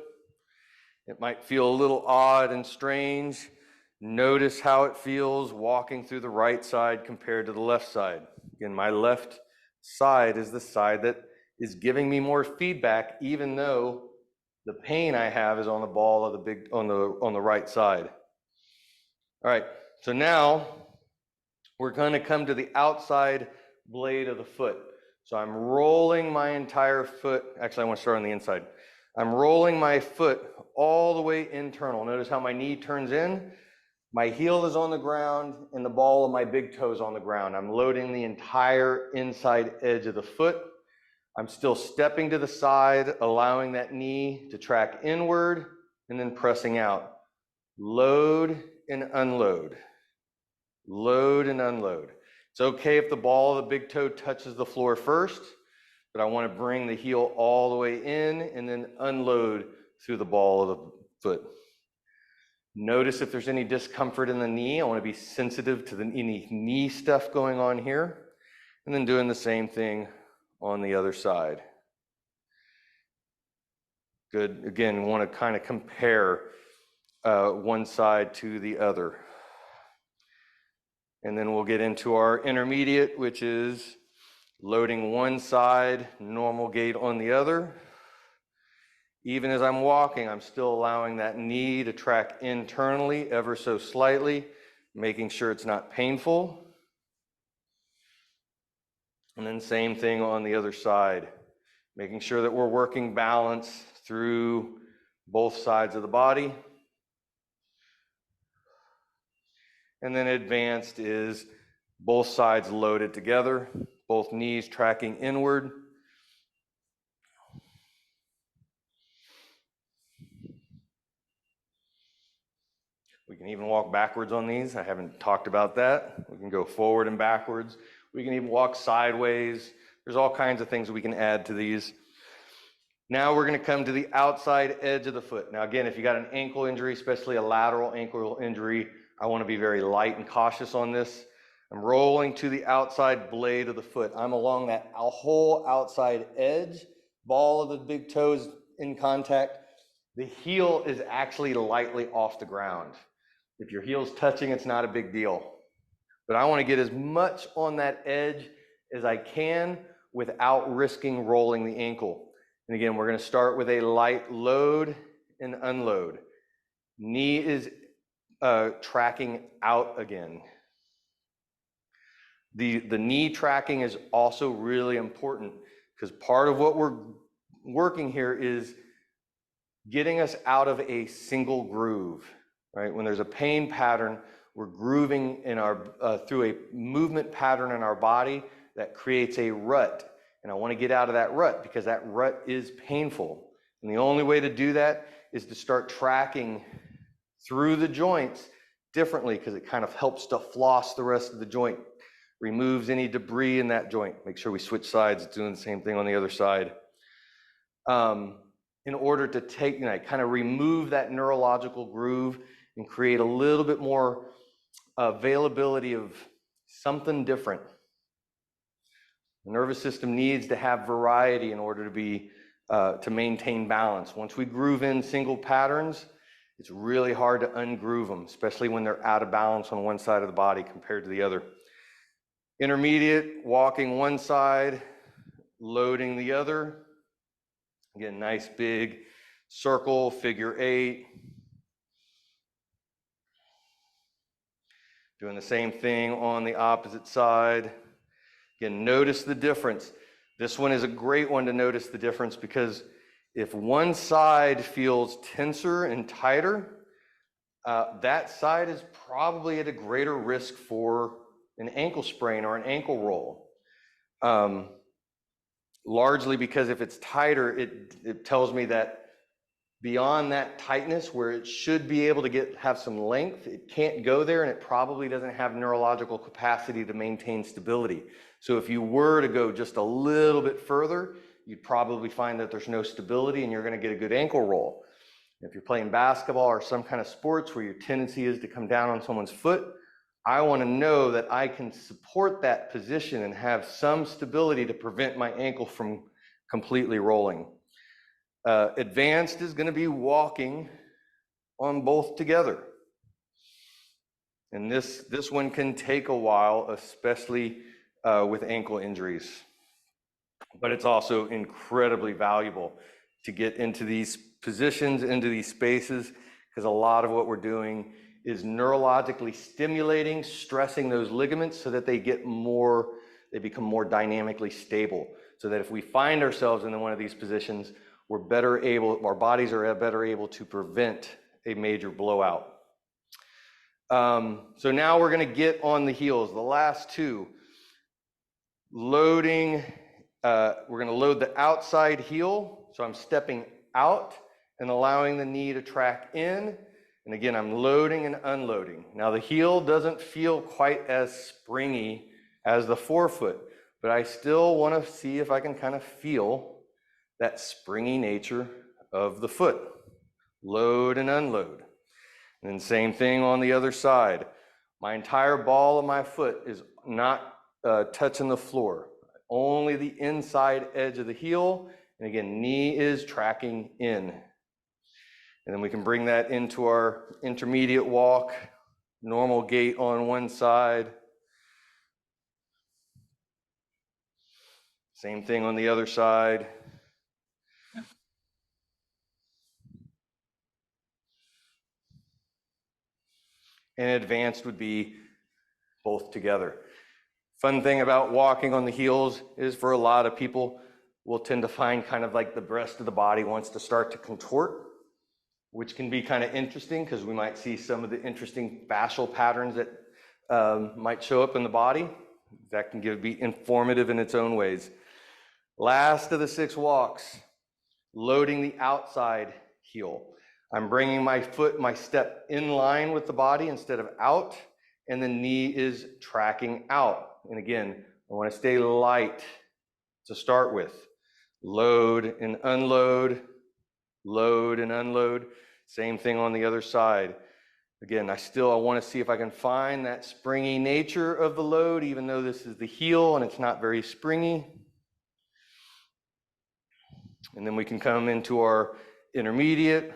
It might feel a little odd and strange. Notice how it feels walking through the right side compared to the left side. Again, my left side is the side that is giving me more feedback, even though the pain I have is on the ball of the on the right side. All right, so now we're going to come to the outside blade of the foot. So I'm rolling my entire foot. Actually, I want to start on the inside. I'm rolling my foot all the way internal. Notice how my knee turns in. My heel is on the ground and the ball of my big toe is on the ground. I'm loading the entire inside edge of the foot. I'm still stepping to the side, allowing that knee to track inward and then pressing out. Load and unload. load and unload. It's okay if the ball of the big toe touches the floor first, but I want to bring the heel all the way in and then unload through the ball of the foot. Notice if there's any discomfort in the knee. I want to be sensitive to any knee stuff going on here. And then doing the same thing on the other side. Good. Again, we want to kind of compare one side to the other. And then we'll get into our intermediate, which is loading one side, normal gait on the other. Even as I'm walking, I'm still allowing that knee to track internally ever so slightly, making sure it's not painful. And then same thing on the other side, making sure that we're working balance through both sides of the body. And then advanced is both sides loaded together, both knees tracking inward. We can even walk backwards on these. I haven't talked about that. We can go forward and backwards. We can even walk sideways. There's all kinds of things we can add to these. Now we're going to come to the outside edge of the foot. Now again, if you got an ankle injury, especially a lateral ankle injury, I want to be very light and cautious on this. I'm rolling to the outside blade of the foot. I'm along that whole outside edge. Ball of the big toes in contact. The heel is actually lightly off the ground. If your heel's touching, it's not a big deal. But I want to get as much on that edge as I can without risking rolling the ankle. And again, we're going to start with a light load and unload. Knee is tracking out again. The knee tracking is also really important because part of what we're working here is getting us out of a single groove, right? When there's a pain pattern, we're grooving in our through a movement pattern in our body that creates a rut. And I want to get out of that rut because that rut is painful. And the only way to do that is to start tracking through the joints differently because it kind of helps to floss the rest of the joint, removes any debris in that joint. Make sure we switch sides, doing the same thing on the other side. In order to take, kind of remove that neurological groove and create a little bit more availability of something different. The nervous system needs to have variety in order to be to maintain balance. Once we groove in single patterns, it's really hard to ungroove them, especially when they're out of balance on one side of the body compared to the other. Intermediate, walking one side, loading the other. Again, nice big circle, figure 8. Doing the same thing on the opposite side. Again, notice the difference. This one is a great one to notice the difference because if one side feels tenser and tighter, that side is probably at a greater risk for an ankle sprain or an ankle roll. Largely because if it's tighter, it tells me that beyond that tightness where it should be able to have some length, it can't go there and it probably doesn't have neurological capacity to maintain stability. So if you were to go just a little bit further, you'd probably find that there's no stability and you're going to get a good ankle roll. If you're playing basketball or some kind of sports where your tendency is to come down on someone's foot, I want to know that I can support that position and have some stability to prevent my ankle from completely rolling. Advanced is going to be walking on both together. And this one can take a while, especially with ankle injuries. But it's also incredibly valuable to get into these positions, into these spaces, because a lot of what we're doing is neurologically stimulating, stressing those ligaments so that they become more dynamically stable. So that if we find ourselves in one of these positions, our bodies are better able to prevent a major blowout. So now we're going to get on the heels, the last two. Loading, we're going to load the outside heel. So I'm stepping out and allowing the knee to track in. And again, I'm loading and unloading. Now the heel doesn't feel quite as springy as the forefoot, but I still want to see if I can kind of feel that springy nature of the foot. Load and unload. And then same thing on the other side. My entire ball of my foot is not touching the floor. Only the inside edge of the heel. And again, knee is tracking in. And then we can bring that into our intermediate walk, normal gait on one side. Same thing on the other side. And advanced would be both together. Fun thing about walking on the heels is for a lot of people, we'll tend to find kind of like the rest of the body wants to start to contort, which can be kind of interesting because we might see some of the interesting fascial patterns that might show up in the body. That can be informative in its own ways. Last of the 6 walks, loading the outside heel. I'm bringing my foot, my step in line with the body instead of out, and the knee is tracking out. And again, I want to stay light to start with. Load and unload, load and unload. Same thing on the other side. Again, I want to see if I can find that springy nature of the load, even though this is the heel and it's not very springy. And then we can come into our intermediate.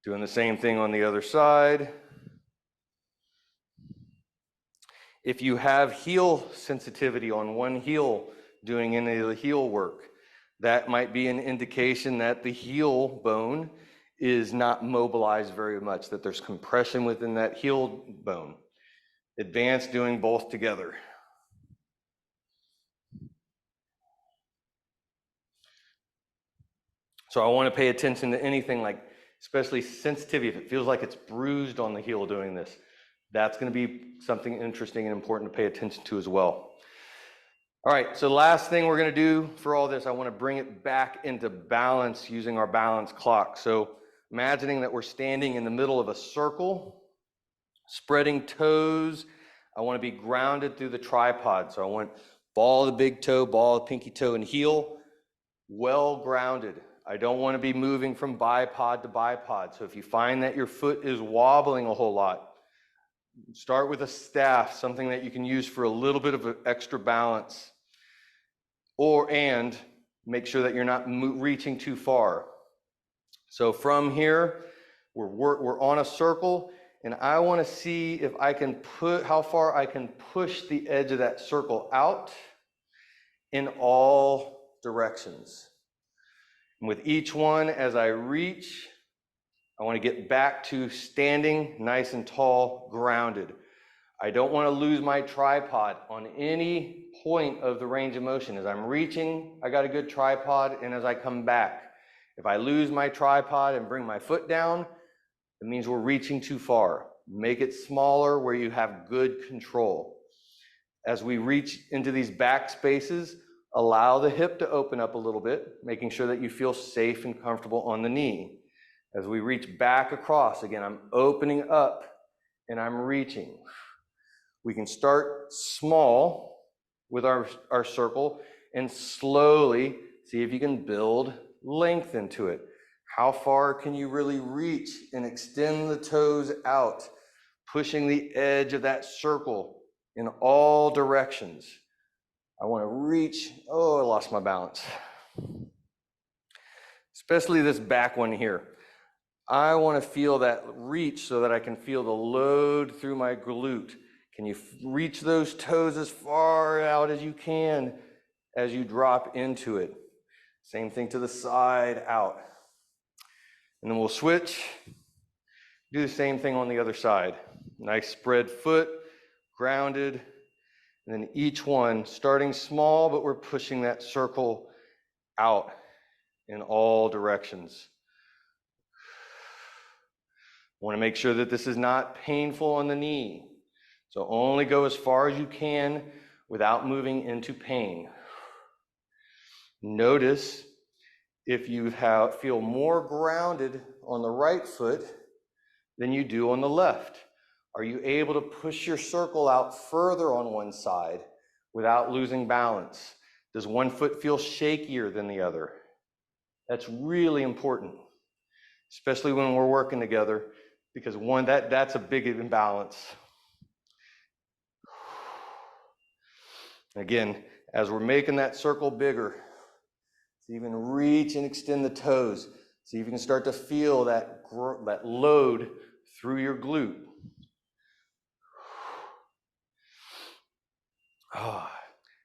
Doing the same thing on the other side. If you have heel sensitivity on one heel doing any of the heel work, that might be an indication that the heel bone is not mobilized very much, that there's compression within that heel bone. Advanced doing both together. So I want to pay attention to anything like, especially sensitivity, if it feels like it's bruised on the heel doing this, that's going to be something interesting and important to pay attention to as well. All right, so last thing we're going to do for all this, I want to bring it back into balance using our balance clock. So imagining that we're standing in the middle of a circle, spreading toes. I want to be grounded through the tripod. So I want ball of the big toe, ball of pinky toe, and heel well grounded. I don't want to be moving from bipod to bipod. So if you find that your foot is wobbling a whole lot, start with a staff, something that you can use for a little bit of extra balance. And make sure that you're not reaching too far. So from here, we're on a circle, and I want to see if I can how far I can push the edge of that circle out in all directions. And with each one, as I reach, I want to get back to standing nice and tall, grounded. I don't want to lose my tripod on any point of the range of motion. As I'm reaching, I got a good tripod, and as I come back, if I lose my tripod and bring my foot down, it means we're reaching too far. Make it smaller where you have good control. As we reach into these back spaces, allow the hip to open up a little bit, making sure that you feel safe and comfortable on the knee. As we reach back across, again, I'm opening up and I'm reaching. We can start small with our circle and slowly see if you can build length into it. How far can you really reach and extend the toes out, pushing the edge of that circle in all directions. I want to reach. Oh, I lost my balance. Especially this back one here. I want to feel that reach so that I can feel the load through my glute. Can you reach those toes as far out as you can as you drop into it? Same thing to the side, out. And then we'll switch. Do the same thing on the other side. Nice spread foot, grounded. And then each one, starting small, but we're pushing that circle out in all directions. Want to make sure that this is not painful on the knee. So only go as far as you can without moving into pain. Notice if you feel more grounded on the right foot than you do on the left. Are you able to push your circle out further on one side without losing balance? Does one foot feel shakier than the other? That's really important, especially when we're working together, because that's a big imbalance. Again, as we're making that circle bigger, so even reach and extend the toes. See if you can start to feel that load through your glute.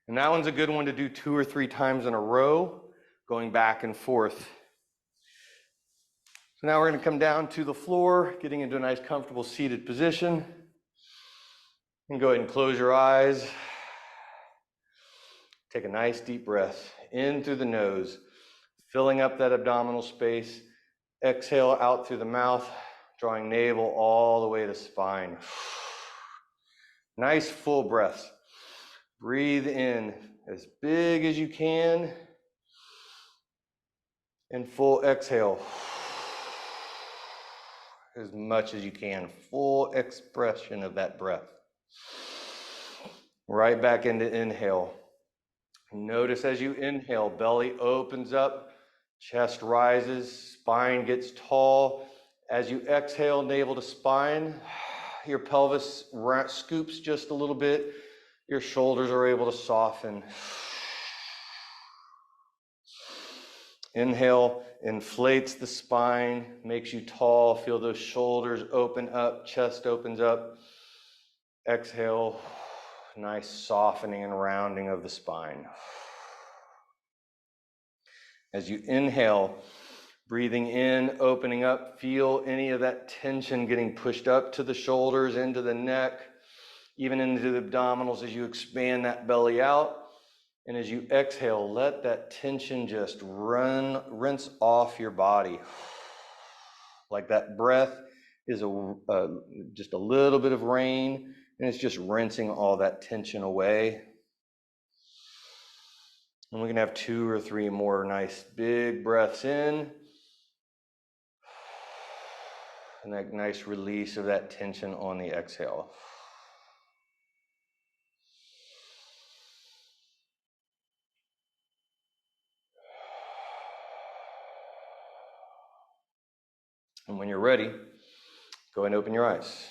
And that one's a good one to do 2 or 3 times in a row, going back and forth. So now we're going to come down to the floor, getting into a nice comfortable seated position. And go ahead and close your eyes. Take a nice deep breath in through the nose, filling up that abdominal space. Exhale out through the mouth, drawing navel all the way to spine. Nice full breaths. Breathe in as big as you can. And full exhale. As much as you can. Full expression of that breath. Right back into inhale. Notice as you inhale, belly opens up, chest rises, spine gets tall. As you exhale, navel to spine, your pelvis scoops just a little bit. Your shoulders are able to soften. Inhale, inflates the spine, makes you tall. Feel those shoulders open up, chest opens up. Exhale, nice softening and rounding of the spine. As you inhale, breathing in, opening up, feel any of that tension getting pushed up to the shoulders, into the neck, even into the abdominals as you expand that belly out. And as you exhale, let that tension just rinse off your body. Like that breath is just a little bit of rain, and it's just rinsing all that tension away. And we can have 2 or 3 more nice big breaths in. And that nice release of that tension on the exhale. And when you're ready, go ahead and open your eyes.